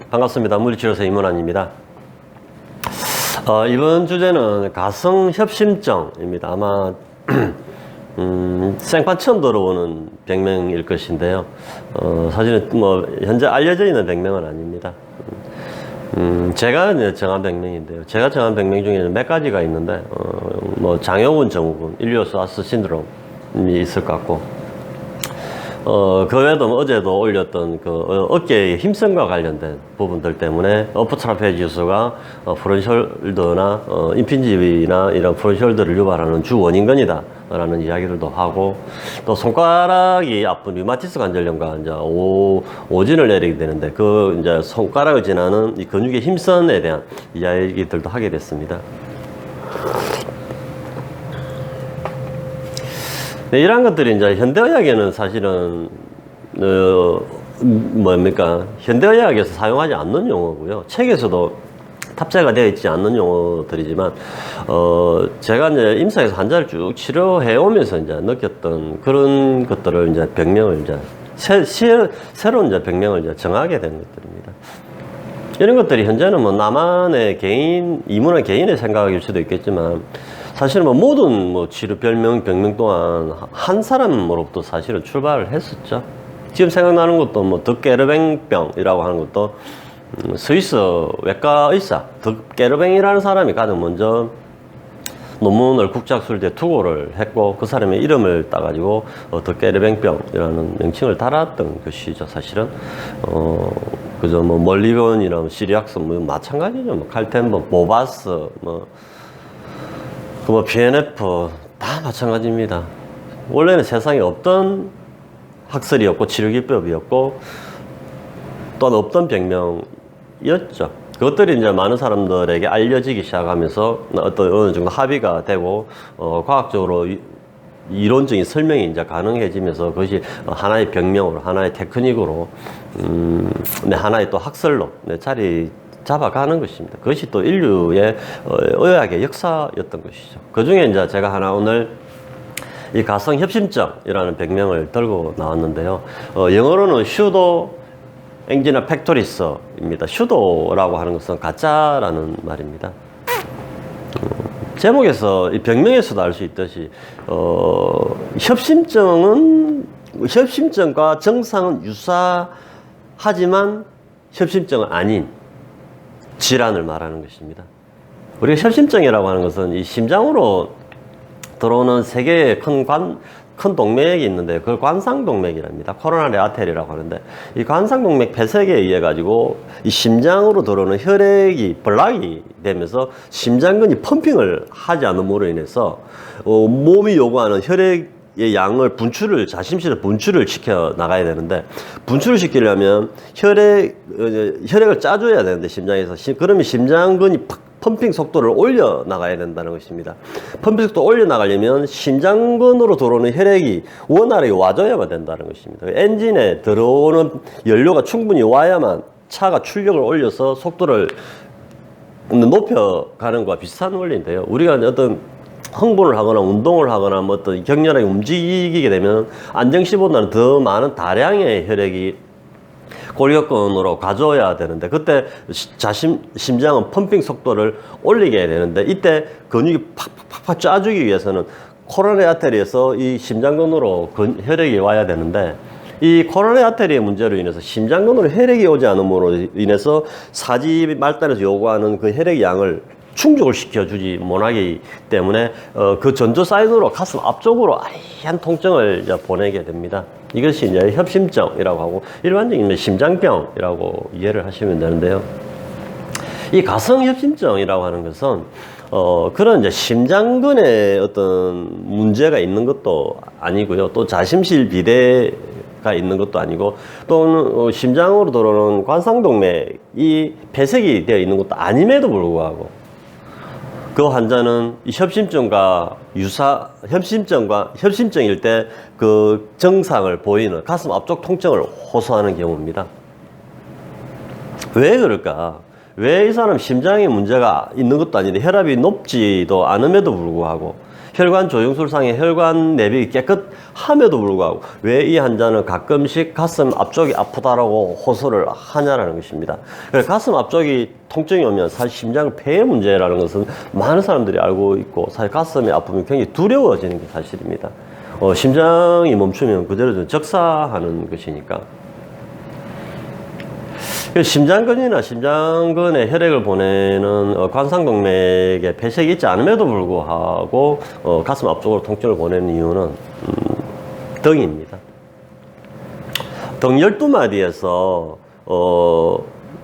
반갑습니다. 물리치료사 임원환입니다. 이번 주제는 가성협심증입니다. 아마 생판 처음 들어오는 병명일 것인데요. 사실은 현재 알려져 있는 병명은 아닙니다. 제가 이제 정한 병명인데요. 제가 정한 병명 중에는 몇 가지가 있는데, 장요근 증후군, 일리오스와스 신드롬이 있을 것 같고, 그 외에도 어제도 올렸던 어깨의 힘성과 관련된 부분들 때문에 어퍼트라페지 지수가 프론숄더나 임핀집이나 이런 프론숄더를 유발하는 주 원인근이다 라는 이야기들도 하고, 또 손가락이 아픈 류마티스 관절염과 이제 오진을 내리게 되는데 이제 손가락을 지나는 이 근육의 힘선에 대한 이야기들도 하게 됐습니다. 네, 이러한 것들이 이제 현대의학에는 사실은 현대의학에서 사용하지 않는 용어고요. 책에서도 탑재가 되어 있지 않는 용어들이지만, 제가 이제 임상에서 환자를 쭉 치료해 오면서 이제 느꼈던 그런 것들을 이제 병명을 이제 새로운 이제 병명을 이제 정하게 된 것들입니다. 이런 것들이 현재는 나만의 이문한 개인의 생각일 수도 있겠지만, 사실은 모든 치료 병명 또한 한 사람으로부터 사실은 출발을 했었죠. 지금 생각나는 것도 덕게르뱅병이라고 하는 것도 스위스 외과 의사 덕게르뱅이라는 사람이 가장 먼저 논문을 국제학술대에 투고를 했고, 그 사람의 이름을 따가지고 덕게르뱅병이라는 명칭을 달았던 것이죠. 사실은 그저 멀리건이나 시리악스 마찬가지죠. 칼텐본, 보바스 BNF 다 마찬가지입니다. 원래는 세상에 없던 학설이었고 치료기법이었고 또한 없던 병명이었죠. 그것들이 이제 많은 사람들에게 알려지기 시작하면서 어느 정도 합의가 되고 과학적으로 이론적인 설명이 이제 가능해지면서 그것이 하나의 병명으로, 하나의 테크닉으로, 하나의 또 학설로 자리 잡아가는 것입니다. 그것이 또 인류의 의학의 역사였던 것이죠. 그 중에 이제 제가 하나 오늘 이 가성협심증이라는 병명을 들고 나왔는데요. 영어로는 슈도 앵지나 팩토리스입니다. 슈도라고 하는 것은 가짜라는 말입니다. 제목에서 이 병명에서도 알 수 있듯이 협심증과 증상은 유사하지만 협심증은 아닌 질환을 말하는 것입니다. 우리가 협심증이라고 하는 것은 이 심장으로 들어오는 세 개의 큰 동맥이 있는데 그걸 관상동맥이랍니다. 코로나리 아테리라고 하는데, 이 관상동맥 폐색에 의해 가지고 이 심장으로 들어오는 혈액이 블락이 되면서 심장근이 펌핑을 하지 않음으로 인해서 몸이 요구하는 혈액의 양을 자심실에 분출을 시켜 나가야 되는데, 분출을 시키려면 혈액을 짜줘야 되는데 심장에서 그러면 심장근이 펌핑 속도를 올려 나가야 된다는 것입니다. 펌핑 속도 올려 나가려면 심장근으로 들어오는 혈액이 원활하게 와줘야만 된다는 것입니다. 엔진에 들어오는 연료가 충분히 와야만 차가 출력을 올려서 속도를 높여가는 것과 비슷한 원리인데요. 우리가 어떤 흥분을 하거나 운동을 하거나 어떤 격렬하게 움직이게 되면 안정시보다는 더 많은 다량의 혈액이 골격근으로 가져야 되는데, 그때 심장은 펌핑 속도를 올리게 해야 되는데, 이때 근육이 팍팍팍 짜주기 위해서는 코로나리 아테리에서 이 심장근으로 혈액이 와야 되는데, 이 코로나리 아테리의 문제로 인해서 심장근으로 혈액이 오지 않음으로 인해서 사지 말단에서 요구하는 그 혈액 양을 충족을 시켜주지 못하기 때문에 그 전조 사인으로 가슴 앞쪽으로 아리한 통증을 이제 보내게 됩니다. 이것이 이제 협심증이라고 하고, 일반적인 심장병이라고 이해를 하시면 되는데요. 이 가성협심증이라고 하는 것은 그런 이제 심장근에 어떤 문제가 있는 것도 아니고요. 또 자심실 비대가 있는 것도 아니고, 또는 심장으로 들어오는 관상동맥이 폐색이 되어 있는 것도 아님에도 불구하고, 그 환자는 이 협심증일 때 그 증상을 보이는 가슴 앞쪽 통증을 호소하는 경우입니다. 왜 그럴까? 왜 이 사람 심장에 문제가 있는 것도 아닌데 혈압이 높지도 않음에도 불구하고 혈관 조영술상의 혈관 내벽이 깨끗함에도 불구하고 왜 이 환자는 가끔씩 가슴 앞쪽이 아프다라고 호소를 하냐라는 것입니다. 그래서 가슴 앞쪽이 통증이 오면 사실 심장 폐의 문제라는 것은 많은 사람들이 알고 있고 사실 가슴이 아프면 굉장히 두려워지는 게 사실입니다. 심장이 멈추면 그대로 좀 적사하는 것이니까. 심장근이나 심장근에 혈액을 보내는 관상동맥에 폐색이 있지 않음에도 불구하고 가슴 앞쪽으로 통증을 보내는 이유는 등입니다. 등 12마디에서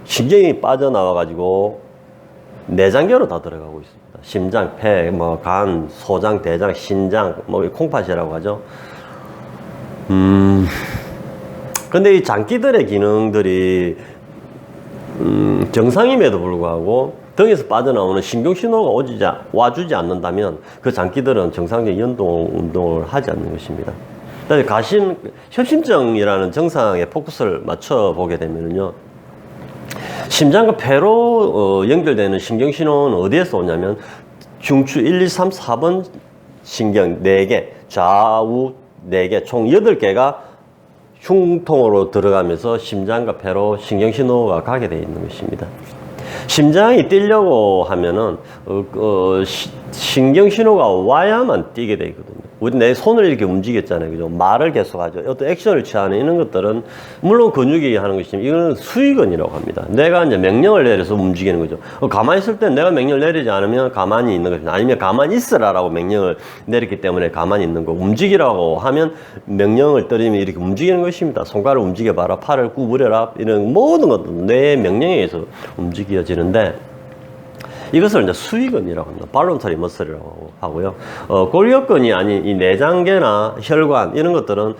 신경이 빠져나와 가지고 내장계로 다 들어가고 있습니다. 심장, 폐, 간, 소장, 대장, 신장, 콩팥이라고 하죠. 근데 이 장기들의 기능들이 정상임에도 불구하고 등에서 빠져나오는 신경신호가 와주지 않는다면 그 장기들은 정상적인 운동을 하지 않는 것입니다. 협심증이라는 증상에 포커스를 맞춰보게 되면요. 심장과 폐로 연결되는 신경신호는 어디에서 오냐면 중추 1, 2, 3, 4번 신경 4개, 좌우 4개, 총 8개가 흉통으로 들어가면서 심장과 폐로 신경신호가 가게 되어 있는 것입니다. 심장이 뛰려고 하면은 신경신호가 와야만 뛰게 되어 있거든요. 우리 내 손을 이렇게 움직였잖아요. 그죠? 말을 계속하죠. 어떤 액션을 취하는 이런 것들은 물론 근육이 하는 것이지만 이거는 수의근이라고 합니다. 내가 이제 명령을 내려서 움직이는 거죠. 가만히 있을 때 내가 명령을 내리지 않으면 가만히 있는 것입니다. 아니면 가만히 있으라라고 명령을 내렸기 때문에 가만히 있는 거. 움직이라고 하면 명령을 떨어지면 이렇게 움직이는 것입니다. 손가락을 움직여봐라. 팔을 구부려라. 이런 모든 것도 내 명령에 의해서 움직여지는데 이것을 이제 수의근이라고 합니다. 발론터리 머슬이라고 하고요. 골격근이 아닌 이 내장계나 혈관 이런 것들은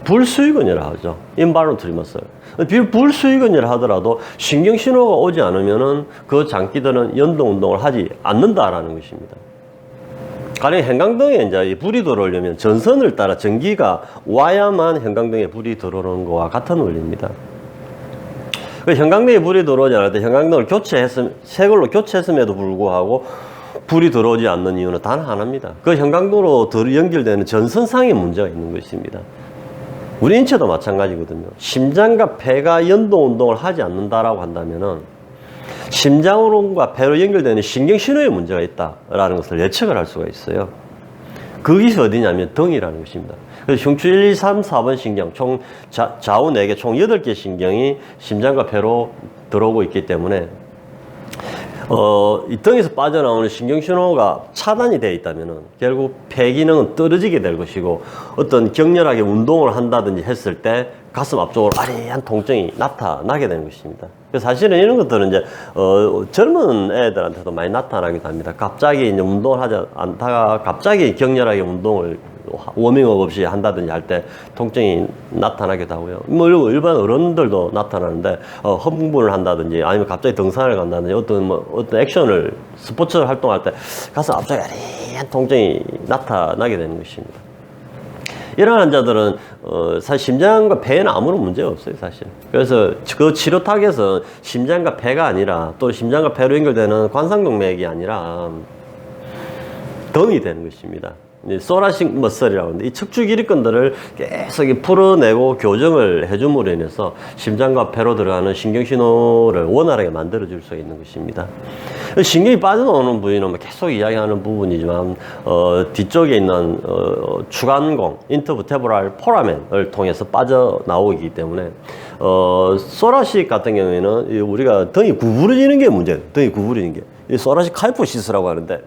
불수의근이라고 하죠. 인발론터리 머슬. 불수의근이라 하더라도 신경 신호가 오지 않으면은 그 장기들은 연동 운동을 하지 않는다라는 것입니다. 가령 hen강등에 이제 불이 들어오려면 전선을 따라 전기가 와야만 hen강등에 불이 들어오는 것과 같은 원리입니다. 형광등에 불이 들어오지 않을 때 형광등을 새 걸로 교체했음에도 불구하고 불이 들어오지 않는 이유는 단 하나입니다. 그 형광등으로 연결되는 전선상의 문제가 있는 것입니다. 우리 인체도 마찬가지거든요. 심장과 폐가 연동 운동을 하지 않는다라고 한다면은 심장과 폐로 연결되는 신경신호에 문제가 있다라는 것을 예측을 할 수가 있어요. 그것이 어디냐면 등이라는 것입니다. 그래서 흉추 1, 2, 3, 4번 신경, 총 좌우 4개, 총 8개 신경이 심장과 폐로 들어오고 있기 때문에 이 등에서 빠져나오는 신경신호가 차단이 되어 있다면 결국 폐 기능은 떨어지게 될 것이고 어떤 격렬하게 운동을 한다든지 했을 때 가슴 앞쪽으로 아리한 통증이 나타나게 되는 것입니다. 그래서 사실은 이런 것들은 이제 젊은 애들한테도 많이 나타나기도 합니다. 갑자기 이제 운동을 하지 않다가 갑자기 격렬하게 운동을 워밍업 없이 한다든지 할 때 통증이 나타나기도 하고요. 일반 어른들도 나타나는데 흥분을 한다든지 아니면 갑자기 등산을 간다든지 어떤 액션을 스포츠 활동할 때 가슴 앞쪽에 아리한 통증이 나타나게 되는 것입니다. 이런 환자들은 사실 심장과 폐에는 아무런 문제가 없어요, 사실. 그래서 그 치료 타겟은 심장과 폐가 아니라 또 심장과 폐로 연결되는 관상동맥이 아니라 등이 되는 것입니다. 소라식 머슬이라고 하는데 이 척추 기립근들을 계속 풀어내고 교정을 해줌으로 인해서 심장과 폐로 들어가는 신경신호를 원활하게 만들어줄 수 있는 것입니다. 신경이 빠져나오는 부위는 계속 이야기하는 부분이지만 뒤쪽에 있는 추간공, 인터버테브랄 포라멘을 통해서 빠져나오기 때문에 소라식 같은 경우에는 우리가 등이 구부러지는 게 문제예요. 등이 구부러지는 게. 이 소라식 카이포시스라고 하는데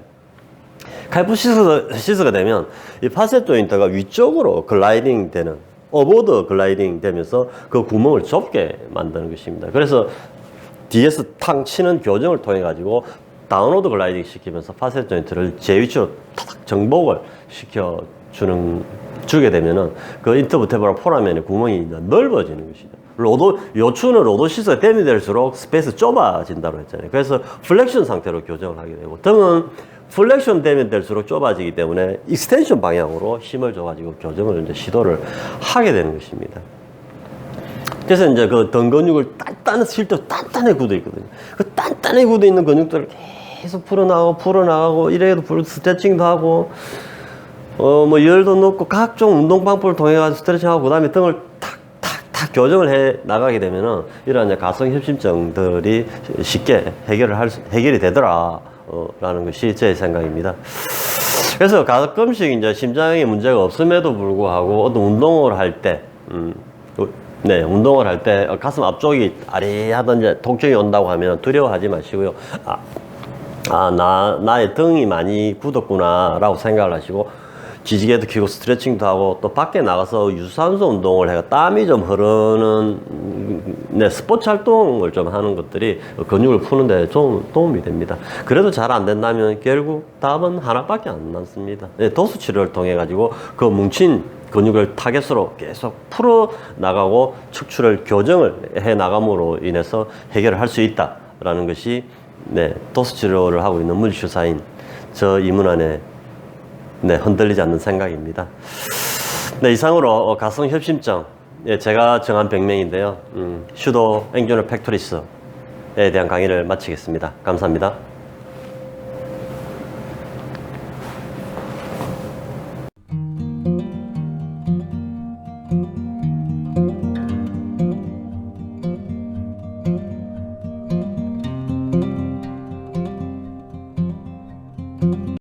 카이포시스가 되면 이 파셋 조인트가 위쪽으로 글라이딩 되는 어보드 글라이딩 되면서 그 구멍을 좁게 만드는 것입니다. 그래서 뒤에서 탕 치는 교정을 통해 가지고 다운로드 글라이딩 시키면서 파셋 조인트를 제 위치로 타닥 정복을 주게 되면은 그 인터버테브랄 포라멘의 구멍이 넓어지는 것이죠. 요추는 로도시스가 댐이 될수록 스페이스 좁아진다고 했잖아요. 그래서 플렉션 상태로 교정을 하게 되고 등은 플렉션 되면 될수록 좁아지기 때문에 익스텐션 방향으로 힘을 줘가지고 교정을 이제 시도를 하게 되는 것입니다. 그래서 이제 그 등 근육을 실제로 단단하게 굳어 있거든요. 그 단단하게 굳어 있는 근육들을 계속 풀어나가고 이래도 스트레칭도 하고 뭐 열도 넣고 각종 운동 방법을 통해 가지고 스트레칭하고 그다음에 등을 탁 교정을 해 나가게 되면은 이런 이제 가성협심증들이 쉽게 해결이 되더라 라는 것이 제 생각입니다. 그래서 가끔씩 이제 심장에 문제가 없음에도 불구하고 어떤 운동을 할 때, 운동을 할 때 가슴 앞쪽이 아리하든지 통증이 온다고 하면 두려워하지 마시고요. 나의 등이 많이 굳었구나 라고 생각을 하시고 기지개도 켜고 스트레칭도 하고 또 밖에 나가서 유산소 운동을 해가 땀이 좀 흐르는 스포츠 활동을 좀 하는 것들이 근육을 푸는데 좀 도움이 됩니다. 그래도 잘 안 된다면 결국 답은 하나밖에 안 남습니다. 도수 치료를 통해 가지고 그 뭉친 근육을 타겟으로 계속 풀어 나가고 척추를 교정을 해 나감으로 인해서 해결을 할 수 있다라는 것이 도수 치료를 하고 있는 물리치료사인 저 이문환의 흔들리지 않는 생각입니다. 이상으로 가성협심증, 제가 정한 병명인데요. 슈도 앵규너 팩토리스에 대한 강의를 마치겠습니다. 감사합니다.